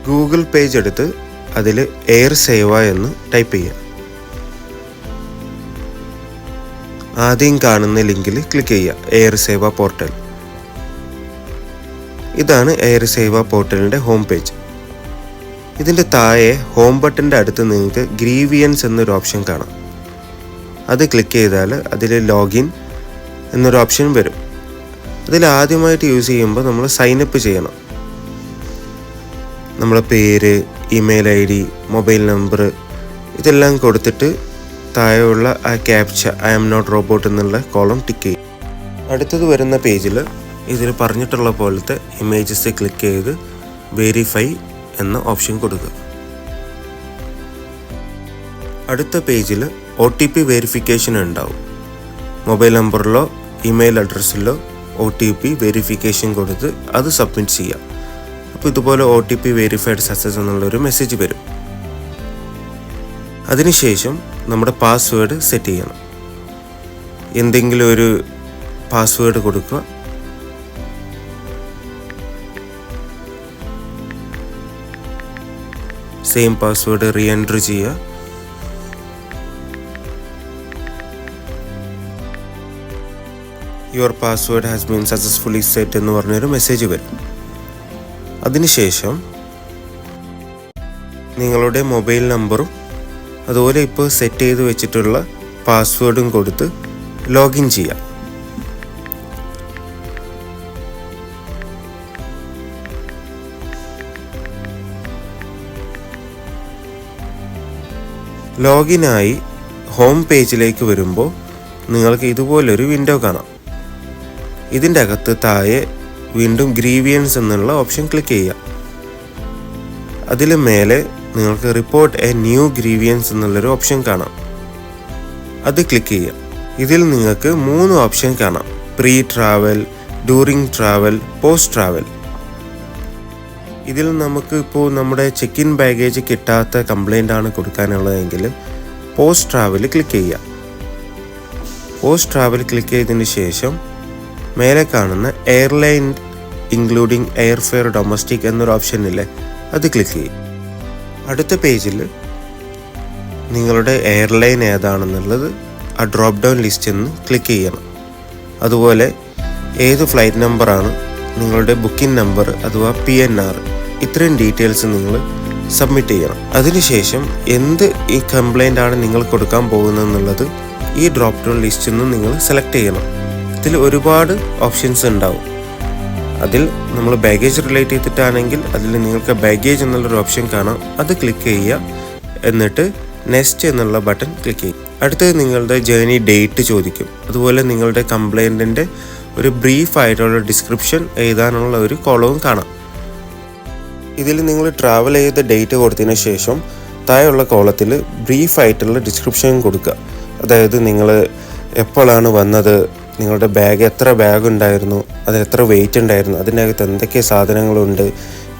Google page എടുത്ത് അതിൽ air സേവ എന്ന് ടൈപ്പ് ചെയ്യുക. ആദ്യം കാണുന്ന ലിങ്കിൽ ക്ലിക്ക് ചെയ്യുക, എയർ സേവ പോർട്ടൽ. ഇതാണ് എയർ സേവ പോർട്ടലിൻ്റെ ഹോം പേജ്. ഇതിൻ്റെ താഴെ ഹോം ബട്ടൻ്റെ അടുത്ത് നിങ്ങൾക്ക് ഗ്രീവിയൻസ് എന്നൊരു ഓപ്ഷൻ കാണാം. അത് ക്ലിക്ക് ചെയ്താൽ അതിൽ ലോഗിൻ എന്നൊരു ഓപ്ഷൻ വരും. അതിൽ ആദ്യമായിട്ട് യൂസ് ചെയ്യുമ്പോൾ നമ്മൾ സൈനപ്പ് ചെയ്യണം. നമ്മളെ പേര്, ഇമെയിൽ ID, മൊബൈൽ നമ്പർ ഇതെല്ലാം കൊടുത്തിട്ട് താഴെയുള്ള ആ captcha I am not robot എന്നുള്ള കോളം ടിക്ക് ചെയ്യും. അടുത്തത് വരുന്ന പേജിൽ ഇതിൽ പറഞ്ഞിട്ടുള്ള പോലത്തെ ഇമേജസ് ക്ലിക്ക് ചെയ്ത് വെരിഫൈ എന്ന ഓപ്ഷൻ കൊടുക്കുക. അടുത്ത പേജിൽ OTP വെരിഫിക്കേഷൻ ഉണ്ടാവും. മൊബൈൽ നമ്പറിലോ ഇമെയിൽ അഡ്രസ്സിലോ OTP വെരിഫിക്കേഷൻ കൊടുത്ത് അത് സബ്മിറ്റ് ചെയ്യുക. അപ്പോൾ ഇതുപോലെ OTP വെരിഫൈഡ് സക്സസ് എന്നുള്ളൊരു മെസ്സേജ് വരും. അതിനുശേഷം നമ്മുടെ പാസ്വേഡ് സെറ്റ് ചെയ്യണം. എന്തെങ്കിലും ഒരു പാസ്വേഡ് കൊടുക്കുക. സെയിം പാസ്വേഡ് റീ എൻറ്റർ ചെയ്യുക. Your password has been successfully set എന്ന് പറഞ്ഞൊരു മെസ്സേജ് വരും. അതിനുശേഷം നിങ്ങളുടെ മൊബൈൽ നമ്പറും അതുപോലെ ഇപ്പോൾ സെറ്റ് ചെയ്ത് വെച്ചിട്ടുള്ള പാസ്വേഡും കൊടുത്ത് ലോഗിൻ ചെയ്യാം. ലോഗിനായി ഹോം പേജിലേക്ക് വരുമ്പോൾ നിങ്ങൾക്ക് ഇതുപോലൊരു വിൻഡോ കാണാം. ഇതിൻ്റെ അകത്ത് താഴെ വീണ്ടും ഗ്രീവിയൻസ് എന്നുള്ള ഓപ്ഷൻ ക്ലിക്ക് ചെയ്യുക. അതിൽ മേലെ നിങ്ങൾക്ക് റിപ്പോർട്ട് എ ന്യൂ ഗ്രീവിയൻസ് എന്നുള്ളൊരു ഓപ്ഷൻ കാണാം. അത് ക്ലിക്ക് ചെയ്യുക. ഇതിൽ നിങ്ങൾക്ക് 3 ഓപ്ഷൻ കാണാം: pre travel, during travel, post travel. ഇതിൽ നമുക്ക് ഇപ്പോൾ നമ്മുടെ ചെക്ക് ഇൻ ബാഗേജ് കിട്ടാത്ത കംപ്ലൈൻ്റ് ആണ് കൊടുക്കാനുള്ളതെങ്കിൽ പോസ്റ്റ് ട്രാവൽ ക്ലിക്ക് ചെയ്യുക. പോസ്റ്റ് ട്രാവൽ ക്ലിക്ക് ചെയ്തതിന് ശേഷം മേലെ കാണുന്ന airline including air fair domestic എന്നൊരു ഓപ്ഷൻ ഇല്ലേ, അത് ക്ലിക്ക് ചെയ്യും. അടുത്ത പേജിൽ നിങ്ങളുടെ എയർലൈൻ ഏതാണെന്നുള്ളത് ആ ഡ്രോപ്പ് ഡൗൺ ലിസ്റ്റിൽ നിന്ന് ക്ലിക്ക് ചെയ്യണം. അതുപോലെ ഏത് ഫ്ലൈറ്റ് നമ്പറാണ്, നിങ്ങളുടെ ബുക്കിംഗ് നമ്പർ അഥവാ PNR, ഇത്രയും ഡീറ്റെയിൽസ് നിങ്ങൾ സബ്മിറ്റ് ചെയ്യണം. അതിനുശേഷം എന്ത് ഈ കംപ്ലൈൻ്റ് ആണ് നിങ്ങൾ കൊടുക്കാൻ പോകുന്നതെന്നുള്ളത് ഈ ഡ്രോപ്പ് ഡൗൺ ലിസ്റ്റിൽ നിന്ന് നിങ്ങൾ സെലക്ട് ചെയ്യണം. ഇതിൽ ഒരുപാട് ഓപ്ഷൻസ് ഉണ്ടാവും. അതിൽ നമ്മൾ ബാഗേജ് റിലേറ്റ് ചെയ്തിട്ടാണെങ്കിൽ അതിൽ നിങ്ങൾക്ക് ബാഗേജ് എന്നുള്ളൊരു ഓപ്ഷൻ കാണാം. അത് ക്ലിക്ക് ചെയ്യുക. എന്നിട്ട് നെക്സ്റ്റ് എന്നുള്ള ബട്ടൺ ക്ലിക്ക് ചെയ്യും. അടുത്തത് നിങ്ങളുടെ ജേർണി ഡേറ്റ് ചോദിക്കും. അതുപോലെ നിങ്ങളുടെ കംപ്ലൈൻറ്റിൻ്റെ ഒരു ബ്രീഫ് ആയിട്ടുള്ള ഡിസ്ക്രിപ്ഷൻ എഴുതാനുള്ള ഒരു കോളവും കാണാം. ഇതിൽ നിങ്ങൾ ട്രാവൽ ചെയ്ത ഡേറ്റ് കൊടുത്തതിന് ശേഷം താഴെയുള്ള കോളത്തിൽ ബ്രീഫായിട്ടുള്ള ഡിസ്ക്രിപ്ഷൻ കൊടുക്കുക. അതായത് നിങ്ങൾ എപ്പോഴാണ് വന്നത്, നിങ്ങളുടെ ബാഗ് എത്ര ബാഗ് ഉണ്ടായിരുന്നു, അത് എത്ര വെയിറ്റ് ഉണ്ടായിരുന്നു, അതിനകത്ത് എന്തൊക്കെ സാധനങ്ങളുണ്ട്,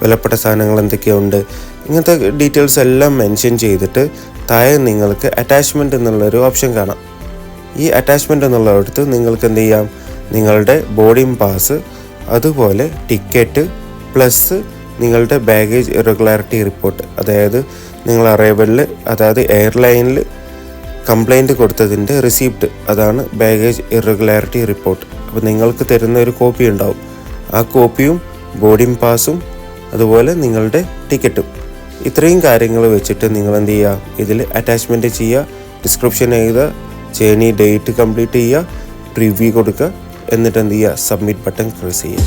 വിലപ്പെട്ട സാധനങ്ങൾ എന്തൊക്കെയുണ്ട്, ഇങ്ങനത്തെ ഡീറ്റെയിൽസ് എല്ലാം മെൻഷൻ ചെയ്തിട്ട് താഴെ നിങ്ങൾക്ക് അറ്റാച്ച്മെൻറ്റ് എന്നുള്ളൊരു ഓപ്ഷൻ കാണാം. ഈ അറ്റാച്ച്മെൻറ്റ് എന്നുള്ളിടത്ത് നിങ്ങൾക്ക് എന്ത് ചെയ്യാം, നിങ്ങളുടെ ബോർഡിംഗ് പാസ്, അതുപോലെ ടിക്കറ്റ്, പ്ലസ് നിങ്ങളുടെ ബാഗേജ് ഇറഗുലാരിറ്റി റിപ്പോർട്ട്, അതായത് നിങ്ങൾ അറൈവലിൽ, അതായത് എയർലൈനിൽ കംപ്ലൈൻറ്റ് കൊടുത്തതിൻ്റെ റിസീപ്റ്റ്, അതാണ് ബാഗേജ് ഇറഗുലാരിറ്റി റിപ്പോർട്ട്. അപ്പോൾ നിങ്ങൾക്ക് തരുന്ന ഒരു കോപ്പി ഉണ്ടാവും. ആ കോപ്പിയും ബോർഡിംഗ് പാസും അതുപോലെ നിങ്ങളുടെ ടിക്കറ്റും, ഇത്രയും കാര്യങ്ങൾ വെച്ചിട്ട് നിങ്ങൾ എന്ത് ചെയ്യുക, ഇതിൽ അറ്റാച്ച്മെൻറ്റ് ചെയ്യുക, ഡിസ്ക്രിപ്ഷൻ എഴുതുക, ജേർണി ഡേറ്റ് കംപ്ലീറ്റ് ചെയ്യുക, പ്രിവ്യൂ കൊടുക്കുക, എന്നിട്ട് എന്ത് ചെയ്യുക, സബ്മിറ്റ് ബട്ടൺ പ്രസ് ചെയ്യുക.